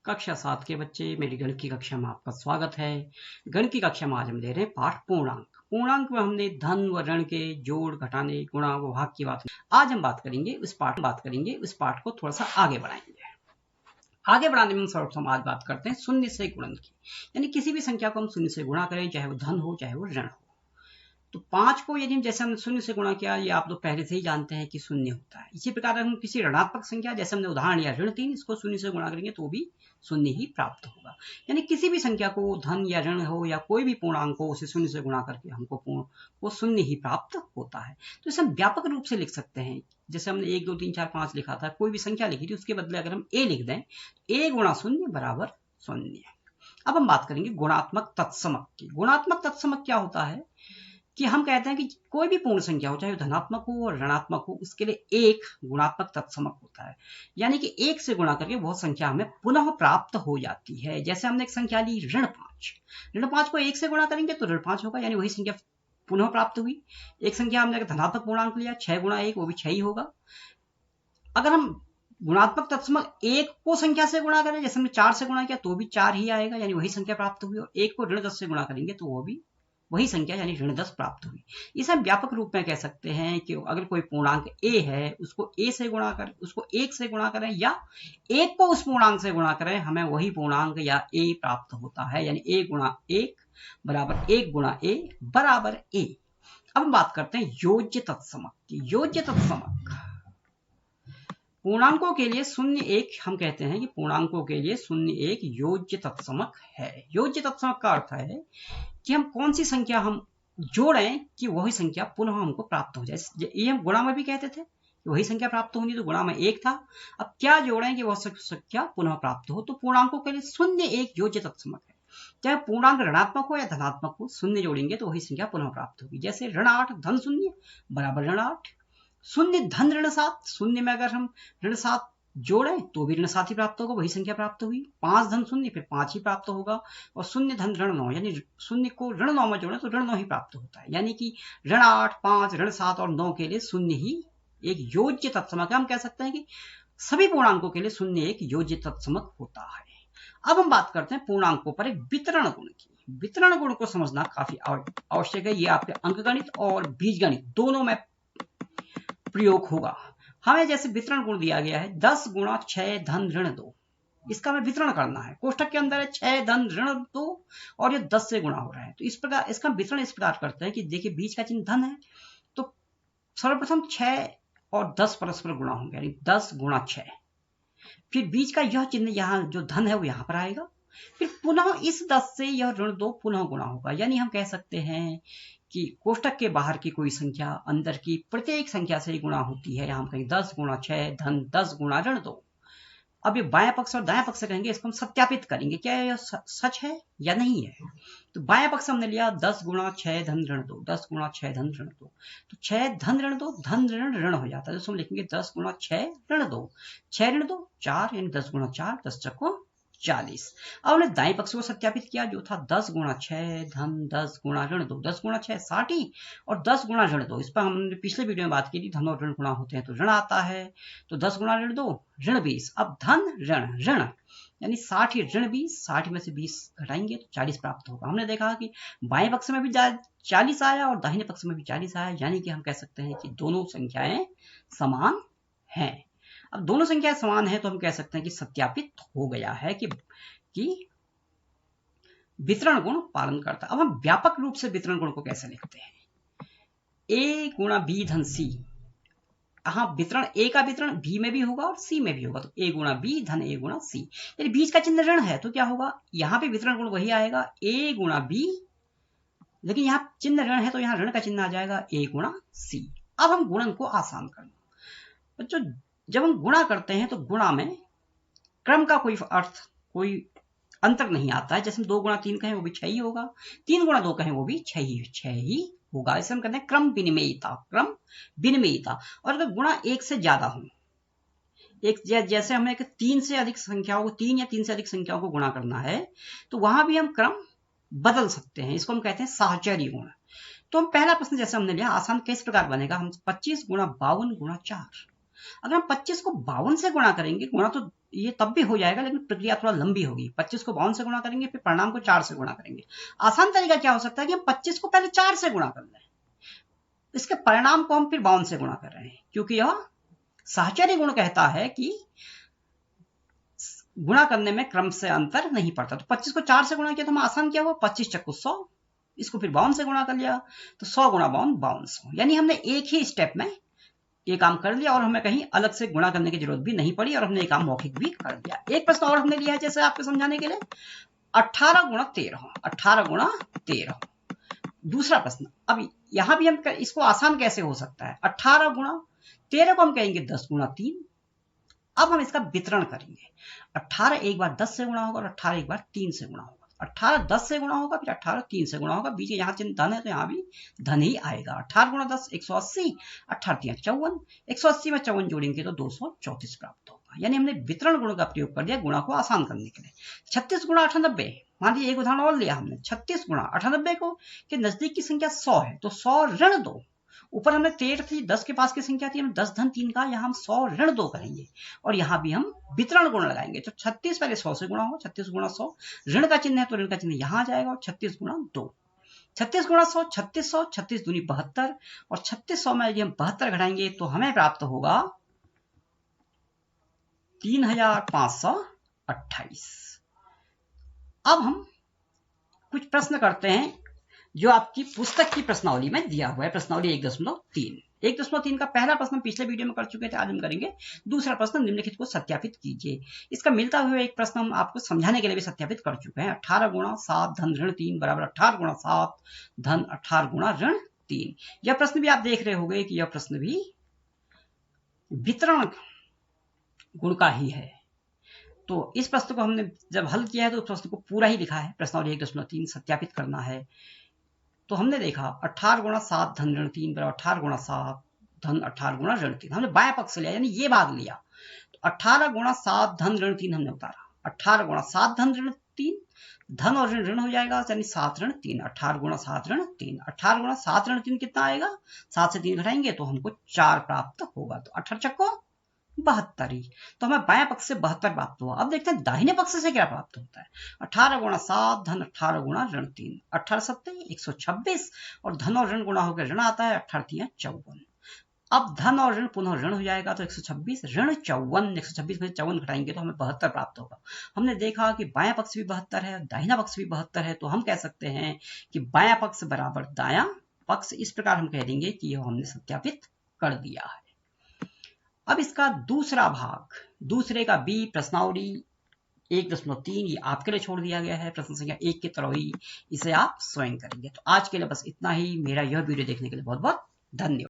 कक्षा 7 के बच्चे, मेरी गणित की कक्षा में आपका स्वागत है। गणित की कक्षा में आज हम ले रहे हैं पाठ पूर्णांक। पूर्णांक में हमने धन व ऋण के जोड़, घटाने, गुणा व भाग की बात आज हम बात करेंगे। उस पाठ को थोड़ा सा आगे बढ़ाएंगे। आगे बढ़ाने में हम सर्वप्रथम आज बात करते हैं शून्य से गुणन की, यानी किसी भी संख्या को हम शून्य से गुणा करें, चाहे वो धन हो चाहे वो ऋण हो। तो 5 को यदि जैसे हमने शून्य से गुणा किया, ये आप लोग पहले से ही जानते हैं कि शून्य होता है। इसी प्रकार हम किसी ऋणात्मक संख्या, जैसे हमने उदाहरण लिया ऋण 3, इसको शून्य से गुणा करेंगे तो भी शून्य ही प्राप्त होगा। यानी किसी भी संख्या को धन या ऋण हो या कोई भी पूर्णांक हो, उसे शून्य से गुणा करके हमको वो शून्य ही प्राप्त होता है। तो इसे हम व्यापक रूप से लिख सकते हैं। जैसे हमने 1 2 3 4 5 लिखा था, कोई भी संख्या लिखी थी, उसके बदले अगर हम ए लिख दें, ए गुणा शून्य बराबर शून्य। अब हम बात करेंगे गुणात्मक तत्समक की। गुणात्मक तत्समक क्या होता है कि हम कहते हैं कि कोई भी पूर्ण संख्या हो, चाहे धनात्मक हो और ऋणात्मक हो, उसके लिए एक गुणात्मक तत्समक होता है। यानी कि एक से गुणा करके वह संख्या हमें पुनः प्राप्त हो जाती है। जैसे हमने एक संख्या ली ऋण 5, ऋण 5 को एक से गुणा करेंगे तो ऋण 5 होगा, यानी वही संख्या पुनः प्राप्त हुई। एक संख्या हमने धनात्मक पूर्णांक लिया 6 गुणा 1, वो भी 6 ही होगा। अगर हम गुणात्मक तत्समक एक को संख्या से गुणा करें, जैसे हमने 4 से गुणा किया तो भी 4 ही आएगा, यानी वही संख्या प्राप्त हुई। और एक को ऋण 10 से गुणा करेंगे तो वो भी वही संख्या यानी ऋण 10 प्राप्त हुई। इसे हम व्यापक रूप में कह सकते हैं कि अगर कोई पूर्णांक ए है, उसको ए से गुणा करें, उसको 1 से गुणा करें या 1 को उस पूर्णांक से गुणा करें, हमें वही पूर्णांक या ए प्राप्त होता है। यानी ए गुणा 1 बराबर 1 गुणा ए बराबर ए। अब हम बात करते हैं योज्य तत्समक की। योज्य तत्समक पूर्णांकों के लिए 0 1 हम कहते हैं कि पूर्णांकों के लिए 0 1 योज्य तत्समक है। योज्य तत्समक का अर्थ है कि हम कौन सी संख्या हम जोड़ें कि वही संख्या पुनः हमको प्राप्त हो जाए। ये हम गुणा में भी कहते थे कि वही संख्या प्राप्त होनी, तो गुणा में 1 था। अब क्या जोड़ें कि वह संख्या पुनः प्राप्त हो, तो पूर्णांकों के लिए 0 1 योज्य तत्समक है। चाहे पूर्णांक ऋणात्मक हो या धनात्मक हो, 0 जोड़ेंगे तो वही संख्या पुनः प्राप्त होगी। जैसे ऋण 8 धन 0 बराबर ऋण 8, 0 धन ऋण 7, 0 में अगर हम ऋण 7 जोड़ें तो भी ऋण 7 ही प्राप्त होगा, वही संख्या प्राप्त हुई। 5 धन 0 फिर 5 ही प्राप्त होगा। और 0 धन ऋण 9, यानी 0 को ऋण 9 में जोड़ें तो ऋण 9 ही प्राप्त होता है। यानी कि ऋण 8 5 ऋण 7 और 9 के लिए 0 ही एक योज्य तत्समक है। हम कह सकते हैं कि सभी पूर्णांकों के लिए 0 एक योज्य तत्समक होता है। अब हम बात करते हैं पूर्णांकों पर एक वितरण गुण की। वितरण गुण को समझना काफी आवश्यक है। ये आपके अंकगणित और बीजगणित दोनों में प्रयोग होगा। हमें जैसे वितरण गुण दिया गया है 10 गुणा 6 धन ऋण 2, इसका हमें वितरण करना है। कोष्ठक के अंदर है 6 धन ऋण 2 और ये 10 से गुणा हो रहा है। तो इस प्रकार इसका वितरण इस प्रकार करते हैं कि देखिए बीच का चिन्ह धन है, तो सर्वप्रथम 6 और 10 परस्पर गुणा होंगे, यानी 10 गुणा 6। फिर बीच का यह चिन्ह यहाँ जो धन है वो यहाँ पर आएगा। फिर पुनः इस 10 से यह ऋण 2 पुनः गुणा होगा। यानी हम कह सकते हैं कि कोष्ठक के बाहर की कोई संख्या अंदर की प्रत्येक संख्या से गुणा होती है। हम कहेंगे 10 गुणा 6 धन 10 गुणा ऋण 2। अब ये बाएं पक्ष और दाएं पक्ष कहेंगे, इसको हम सत्यापित करेंगे क्या यह सच है या नहीं है। तो बाएं पक्ष हमने लिया 10 गुणा 6 धन ऋण 2, 10 गुणा 6 धन ऋण 2, तो 6 धन ऋण 2 धन ऋण ऋण हो जाता है। तो हम लिखेंगे 10 गुणा 6 ऋण 2, 6 ऋण 2 4, यानी 10 गुणा 4 10 चक्को 40। अब हमने दाएं पक्ष को सत्यापित किया जो था 10 गुणा 6 धन 10 गुणा ऋण 2, 10 गुणा 6 60 ही और 10 गुणा ऋण 2। इस पर हमने पिछले वीडियो में बात की थी, धन और ऋण गुणा होते हैं तो ऋण आता है। तो 10 गुणा ऋण 2 ऋण 20। अब धन ऋण ऋण यानी 60 ऋण 20, 60 में से 20 घटाएंगे तो 40 प्राप्त होगा। हमने देखा कि बाएं पक्ष में भी 40 आया और दाहिने पक्ष में भी 40 आया, यानी कि हम कह सकते हैं कि दोनों संख्याएं समान हैं। अब दोनों संख्याएं समान है तो हम कह सकते हैं कि सत्यापित हो गया है कि वितरण गुण पालन करता है। अब हम व्यापक रूप से वितरण गुण को कैसे लिखते हैं? ए गुणा बी धन सी। हाँ, वितरण ए का वितरण बी में भी होगा और सी में भी होगा, तो ए गुणा बी धन ए गुणा सी। यदि बीच का चिन्ह ऋण है तो क्या होगा, यहाँ पे वितरण गुण वही आएगा ए गुणा बी, लेकिन यहाँ चिन्ह ऋण है तो यहाँ ऋण का चिन्ह आ जाएगा ए गुणा सी। अब हम गुणन को आसान करना बच्चों, जब हम गुणा करते हैं तो गुणा में क्रम का कोई अर्थ कोई अंतर नहीं आता है। जैसे हम 2 गुणा 3 कहें वो भी 6 ही होगा, 3 गुणा 2 कहें वो भी 6 ही होगा। इसे हम कहते हैं क्रम विनिमयता। और अगर गुणा 1 से ज्यादा हो, एक जैसे हमें 3 से अधिक संख्याओं को 3 या 3 से अधिक संख्याओं को गुणा करना है तो वहां भी हम क्रम बदल सकते हैं। इसको हम कहते हैं साहचर्य गुण। तो हम पहला प्रश्न जैसे हमने लिया आसान किस प्रकार बनेगा, हम 25 गुणा 52 गुणा 4, अगर हम 25 को 52 से गुणा करेंगे, गुणा तो ये तब भी हो जाएगा लेकिन प्रक्रिया थोड़ा लंबी होगी। 25 को 52 से गुणा करेंगे, फिर परिणाम को 4 से गुणा करेंगे। आसान तरीका क्या हो सकता है कि हम 25 को पहले 4 से गुणा कर लें, इसके परिणाम को हम फिर 52 से गुणा कर रहे हैं, क्योंकि यह साहचर्य गुण कहता है कि गुणा करने में क्रम से अंतर नहीं पड़ता। तो 25 को 4 से गुणा किया तो हम आसान क्या हुआ, 25 चक्कू 100, इसको फिर 52 से गुणा कर लिया तो 100 गुणा 52 5200, यानी हमने एक ही स्टेप में ये काम कर लिया और हमें कहीं अलग से गुणा करने की जरूरत भी नहीं पड़ी और हमने ये काम मौखिक भी कर दिया। एक प्रश्न और हमने लिया है जैसे आपको समझाने के लिए, 18 गुणा 13, 18 गुणा 13। दूसरा प्रश्न, अब यहां भी हम इसको आसान कैसे हो सकता है, 18 गुणा 13 को हम कहेंगे 10 गुणा 3। अब हम इसका वितरण करेंगे, 18 एक बार 10 से गुणा होगा और 18 एक बार 3 से गुणा होगा। 18 10 से गुणा होगा, फिर 18 3 से गुणा होगा, बीच में यहाँ चिन्ह धन है तो यहाँ भी धन ही आएगा। 18 गुणा 10 180, 18 3 54, 180 में 54 जोड़ेंगे तो 234 प्राप्त होगा। यानी हमने वितरण गुण का प्रयोग कर दिया गुणा को आसान करने के लिए। 36 गुणा 98, मान लीजिए एक उदाहरण और लिया हमने, 36 गुणा 98 को के नजदीक की संख्या 100 है तो 100 ऋण 2, ऊपर हमने 13 थी, 10 के पास की संख्या थी, हम 10 धन 3 का, यहाँ हम 100 ऋण 2 करेंगे और यहाँ भी हम वितरण गुण लगाएंगे। तो 36 पहले 100 से गुणा हो, 36 गुणा 100, ऋण का चिन्ह है तो ऋण का चिन्ह यहाँ आ जाएगा और 36 गुणा 2, 36 गुणा 100 3600, 36 दूनी 72 और 3600 में यदि हम 72 घटाएंगे तो हमें प्राप्त होगा 3528। अब हम कुछ प्रश्न करते हैं जो आपकी पुस्तक की प्रश्नावली में दिया हुआ है, प्रश्नावली 1.3। 1.3 का पहला प्रश्न पिछले वीडियो में कर चुके थे, आज हम करेंगे दूसरा प्रश्न, निम्नलिखित को सत्यापित कीजिए। इसका मिलता हुआ एक प्रश्न हम आपको समझाने के लिए भी सत्यापित कर चुके हैं। 18 गुणा 7 धन ऋण 3 बराबर 18 गुणा 7 धन 18 गुणा ऋण 3। यह प्रश्न भी आप देख रहे होंगे कि यह प्रश्न भी वितरण गुण का ही है। तो इस प्रश्न को हमने जब हल किया है तो उस प्रश्न को पूरा ही लिखा है, प्रश्नावली 1.3 सत्यापित करना है। तो हमने देखा 18 गुणा 7 धन ऋण 3 बराबर 18 गुणा 7 धन 18 गुणा ऋण 3, हमने बाएं पक्ष से लिया यानी ये भाग लिया। तो 18 गुणा 7 धन ऋण 3 हमने उतारा, 18 गुणा 7 धन ऋण 3, धन और ऋण ऋण हो जाएगा यानी 7 ऋण 3, 18 गुणा 7 ऋण 3, 18 गुणा 7 ऋण 3 कितना आएगा, 7 से 3 घटाएंगे तो हमको 4 प्राप्त होगा। तो 18 चक्को 72, तो हमें बाएं पक्ष से 72 प्राप्त हुआ। अब देखते हैं दाहिने पक्ष से क्या प्राप्त होता है। 18 गुणा 7 धन 18 गुणा ऋण 3, 18 7 126 और धन और ऋण गुणा होकर ऋण आता है, 18 3 54। अब धन और ऋण पुनः ऋण हो जाएगा तो 126 ऋण 54, 126 में 54 घटाएंगे तो हमें 72 प्राप्त होगा। हमने देखा कि बायां पक्ष भी 72 है, दाहिना पक्ष भी 72 है, तो हम कह सकते हैं कि बायां पक्ष बराबर दायां पक्ष। इस प्रकार हम कह देंगे कि यह हमने सत्यापित कर दिया है। अब इसका दूसरा भाग, दूसरे का बी प्रश्नावली 1.3 ये आपके लिए छोड़ दिया गया है, प्रश्न संख्या 1 की तरह ही इसे आप स्वयं करेंगे। तो आज के लिए बस इतना ही। मेरा यह वीडियो देखने के लिए बहुत बहुत धन्यवाद।